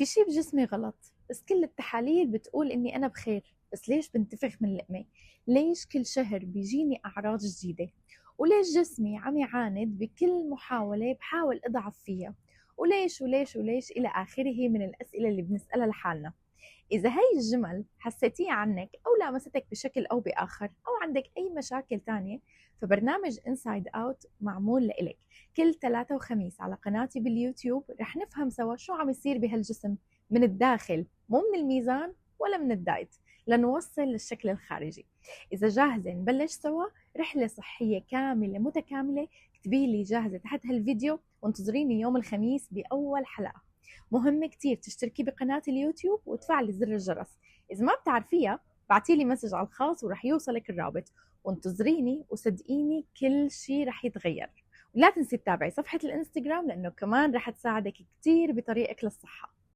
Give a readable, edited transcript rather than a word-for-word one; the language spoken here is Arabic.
في شي بجسمي غلط، بس كل التحاليل بتقول إني أنا بخير. بس ليش بنتفخ من اللقمة؟ ليش كل شهر بيجيني أعراض جديدة؟ وليش جسمي عم يعاند بكل محاولة بحاول أضعف فيها؟ وليش وليش وليش إلى آخره من الأسئلة اللي بنسألها لحالنا. إذا هاي الجمل حسيتيها عنك أو لامستك بشكل أو بآخر أو عندك أي مشاكل تانية، فبرنامج إنسايد أوت معمول لإلك. كل ثلاثة وخميس على قناتي باليوتيوب رح نفهم سوا شو عم يصير بهالجسم من الداخل، مو من الميزان ولا من الدايت، لنوصل للشكل الخارجي. إذا جاهزة نبلش سوا رحلة صحية كاملة متكاملة، اكتبي لي جاهزة تحت هالفيديو وانتظريني يوم الخميس بأول حلقة. مهم كتير تشتركي بقناة اليوتيوب وتفعلي زر الجرس. إذا ما بتعرفيها بعتيلي مسج على الخاص ورح يوصلك الرابط. وانتظريني وصدقيني كل شي رح يتغير. ولا تنسي تتابعي صفحة الانستغرام لأنه كمان رح تساعدك كتير بطريقك للصحة.